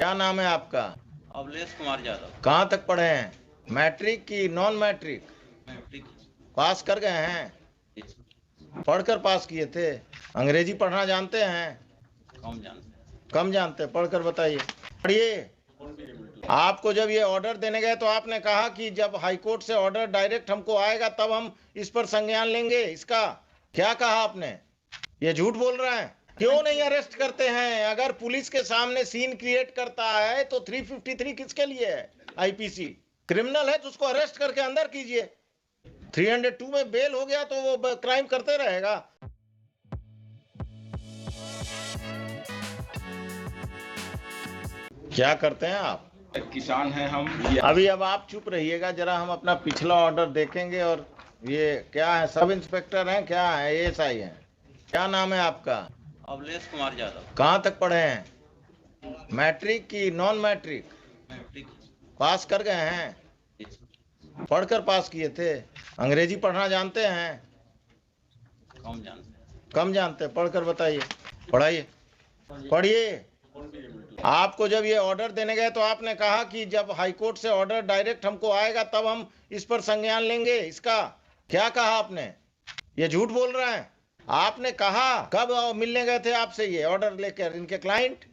क्या नाम है आपका? अवलेश कुमार यादव। कहाँ तक पढ़े हैं? मैट्रिक की नॉन मैट्रिक? मैट्रिक। पास कर गए हैं? पढ़कर पास किए थे? अंग्रेजी पढ़ना जानते हैं? कम जानते। पढ़कर बताइए। पढ़िए। आपको जब ये ऑर्डर देने गए तो आपने कहा कि जब हाईकोर्ट से ऑर्डर डायरेक्ट हमको आएगा तब हम इस पर संज्ञान लेंगे। इसका क्या कहा आपने? ये झूठ बोल रहा है। क्यों नहीं अरेस्ट करते हैं? अगर पुलिस के सामने सीन क्रिएट करता है तो 353 किसके लिए है? आईपीसी। क्रिमिनल है तो उसको अरेस्ट करके अंदर कीजिए। 302 में बेल हो गया तो वो क्राइम करते रहेगा। क्या करते हैं आप? किसान हैं हम। अभी अब आप चुप रहिएगा जरा, हम अपना पिछला ऑर्डर देखेंगे। और ये क्या है, सब इंस्पेक्टर हैं क्या है, एएसआई हैं? क्या नाम है आपका? अवलेश कुमार यादव। कहाँ तक पढ़े हैं? मैट्रिक की नॉन मैट्रिक? मैट्रिक। पास कर गए हैं? पढ़कर पास किए थे? अंग्रेजी पढ़ना जानते हैं? कम जानते। पढ़कर बताइए। पढ़ाइए। पढ़िए। आपको जब ये ऑर्डर देने गए तो आपने कहा कि जब हाईकोर्ट से ऑर्डर डायरेक्ट हमको आएगा तब हम इस पर संज्ञान लेंगे। इसका क्या कहा आपने? ये झूठ बोल रहा है। आपने कहा कब मिलने गए थे आपसे ये ऑर्डर लेकर इनके क्लाइंट?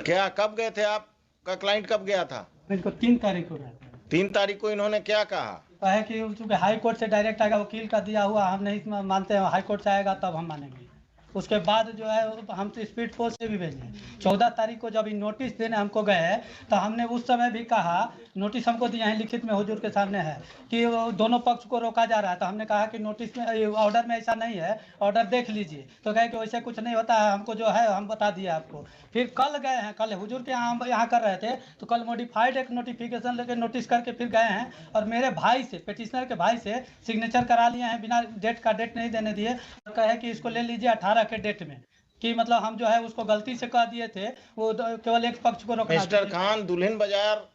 क्या कब गए थे? आपका क्लाइंट कब गया था? इनको 3 तारीख को गया था। 3 तारीख को इन्होंने क्या कहा? कहा कि चूंकि हाई कोर्ट से डायरेक्ट आएगा, वकील का दिया हुआ, हम नहीं मानते हैं, हाई कोर्ट से आएगा तब हम मानेंगे। उसके बाद जो है हम तो स्पीड पोस्ट से भी भेजे। 14 तारीख को जब नोटिस देने हमको गए तो हमने उस समय भी कहा, नोटिस हमको दिया है लिखित में, हुजूर के सामने है, कि दोनों पक्ष को रोका जा रहा है। तो हमने कहा कि नोटिस में, ऑर्डर में ऐसा नहीं है, ऑर्डर देख लीजिए। तो कहे कि वैसे कुछ नहीं होता है, हमको जो है हम बता दिए आपको। फिर कल गए हैं, कल हुजूर के यहाँ हम यहाँ कर रहे थे तो कल मॉडिफाइड एक नोटिफिकेशन लेके नोटिस करके फिर गए हैं और मेरे भाई से, पिटिशनर के भाई से सिग्नेचर करा लिए हैं, बिना डेट नहीं देने दिए। कहे कि इसको ले लीजिए 18 के डेट में, कि मतलब हम जो है उसको गलती से कह दिए थे, वो केवल एक पक्ष को रोकना। मिस्टर खान, दुल्हिन बाजार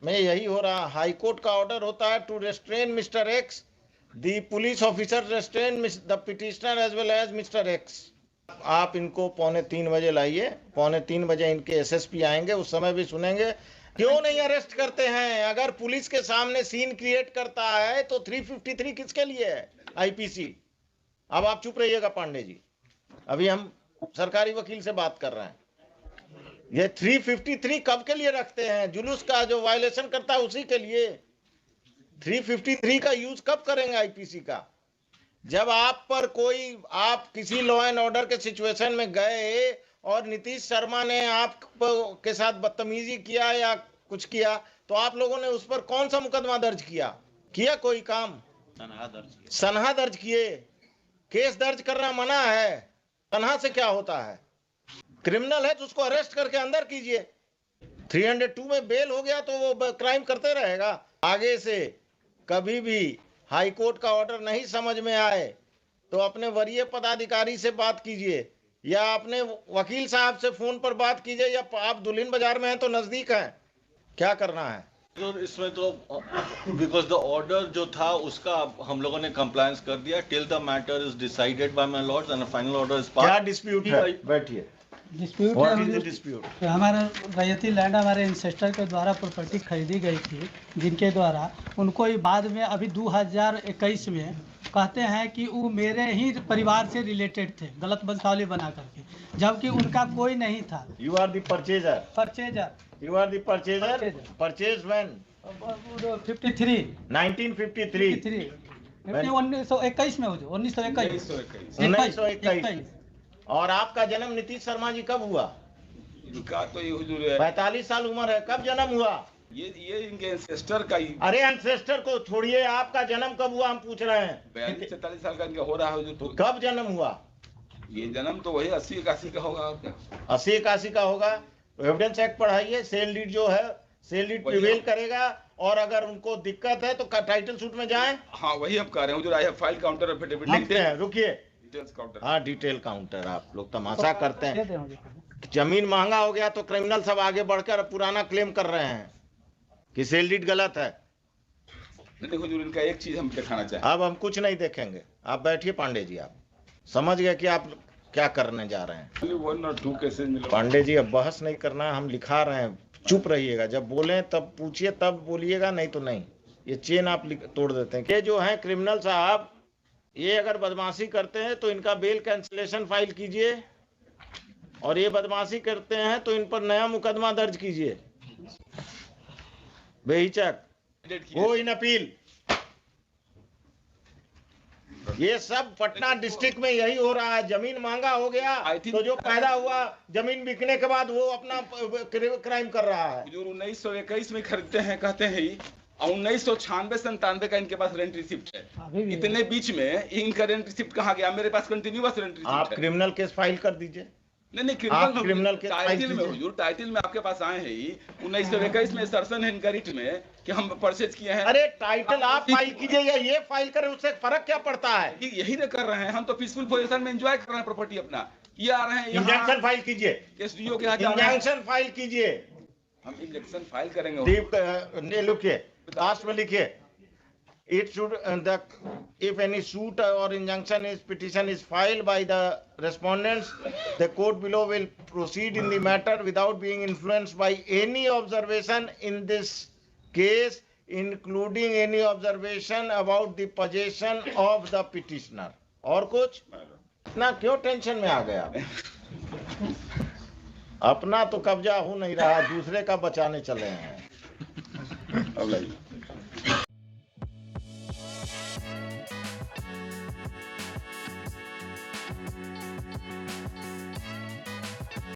में यही हो रहा। हाई कोर्ट का ऑर्डर होता है to restrain mister X, the police officer restrain the petitioner as well as mister X. आप इनको 2:45 बजे लाइए। 2:45 बजे इनके एसएसपी आएंगे, उस समय भी सुनेंगे। क्यों नहीं अरेस्ट करते हैं? अगर पुलिस के सामने सीन क्रिएट करता है तो 353 किसके लिए है? आईपीसी। अब आप चुप रहिएगा पांडे जी, अभी हम सरकारी वकील से बात कर रहे हैं। ये 353 कब के लिए रखते हैं? जुलूस का जो वायलेशन करता है उसी के लिए। 353 का यूज कब करेंगे आईपीसी का? जब आप पर कोई, आप किसी लॉ एंड ऑर्डर के सिचुएशन में गए और नीतीश शर्मा ने आप के साथ बदतमीजी किया या कुछ किया तो आप लोगों ने उस पर कौन सा मुकदमा दर्ज किया कोई काम? सनहा दर्ज किए। केस दर्ज करना मना है। सनहा से क्या होता है? क्रिमिनल है तो उसको अरेस्ट करके अंदर कीजिए। 302 में बेल हो गया तो वो क्राइम करते रहेगा। आगे से कभी भी हाई कोर्ट का ऑर्डर नहीं समझ में आए तो अपने वरीय पदाधिकारी से बात कीजिए या अपने वकील साहब से फोन पर बात कीजिए, या आप दुल्हिन बाजार में हैं तो नजदीक हैं। क्या करना है? तो इसमें तो बिकॉज द ऑर्डर जो था उसका हम लोगों ने कंप्लायंस कर दिया till the matter is decided by my Lord's and final order is pass. क्या डिस्प्यूट है? बैठिए। डिस्प्यूट What है is the हुजूर, dispute? कि हमारा रैयती लैंड हमारे इंसेस्टर के द्वारा प्रॉपर्टी खरीदी गई थी, जिनके द्वारा उनको ही बाद में अभी 2021 में कहते हैं कि वो मेरे ही परिवार से रिलेटेड थे, गलत वंशावली बना करके, जबकि उनका कोई नहीं था। You are the purchaser. Purchaser. You are the purchaser. Purchaser. Purchase when? 53 1953. 1921 में हुजूर, 1921। और आपका जन्म नीतीश शर्मा जी कब हुआ? इनका तो ये हुजूर है, 45 साल उम्र है। कब जन्म हुआ? ये इनके एंसेस्टर का ही। अरे एंसेस्टर को छोड़िए, आपका जन्म कब हुआ हम पूछ रहे हैं। 42-43 साल का इनका हो रहा है हुजूर। तो कब जन्म हुआ? ये जन्म तो वही 80-81 का होगा। आपका 80-81 का होगा तो एविडेंस एक्ट पढ़ाइए। सेल डीड जो है, सेल डीड प्रिवेल करेगा। और अगर उनको दिक्कत है तो टाइटल सूट में जाएं। हाँ वही हम कह रहे हैं हुजूर। I have file counter affidavit लिखते हैं, रुकिए। Details counter. हाँ, डिटेल काउंटर। आप लोग तमाशा करते हैं। जमीन महंगा हो गया तो क्रिमिनल सब आगे बढ़कर पुराना क्लेम कर रहे हैं कि सेल डीड गलत है। नहीं हुजूर, इनका एक चीज हम दिखाना चाहें। अब हम कुछ नहीं देखेंगे, आप बैठिए पांडे जी। आप समझ गए कि आप क्या करने जा रहे हैं? Only 1 or 2 cases मिले। पांडे जी अब बहस नहीं करना है, हम लिखा रहे हैं, चुप रहिएगा, जब बोलें तब पूछिए तब बोलिएगा, नहीं तो नहीं। ये चेन आप तोड़ देते हैं। ये जो है क्रिमिनल साहब, ये अगर बदमाशी करते हैं तो इनका बेल कैंसिलेशन फाइल कीजिए, और ये बदमाशी करते हैं तो इन पर नया मुकदमा दर्ज कीजिए बेहिचक, गो इन अपील। ये सब पटना डिस्ट्रिक्ट में यही हो रहा है। जमीन महंगा हो गया तो जो पैदा हुआ जमीन बिकने के बाद वो अपना क्राइम कर रहा है। जो 1921 में खरीदते हैं कहते हैं ही, और 1996-97 का इनके पास रेंट रिसिप्ट है। इतने बीच में इनका रेंट रिसिप्ट कहाँ गया? मेरे पास कंटिन्यूअस रेंट रिसिप्ट है। आप क्रिमिनल केस फाइल कर दीजिए। नहीं, क्रिमिनल केस टाइटल में हुजूर, टाइटल में आपके पास आए हैं ही 1921 में सर्सन है इनका रिट में कि हम परचेज किए हैं। अरे टाइटल आप फाइल कीजिए या ये फाइल करें, उससे फर्क क्या पड़ता है? यही तो कर रहे हैं हम, तो पीसफुल पोजीशन में एंजॉय कर रहे हैं प्रॉपर्टी अपना। ये आ रहे हैं इंजंक्शन फाइल कीजिए, एसडीओ के यहाँ जा रहे हैं। इंजंक्शन फाइल कीजिए। हम इंजेक्शन फाइल करेंगे। लिखिए, लास्ट में लिखिए, it should if any suit or injunction is petition is filed by the respondents, the court below will proceed in the matter without being influenced by any observation in this case, including any observation about the possession of the petitioner. और कुछ? इतना क्यों tension में आ गया? अपना तो कब्जा हो नहीं रहा, दूसरे का बचाने चले हैं।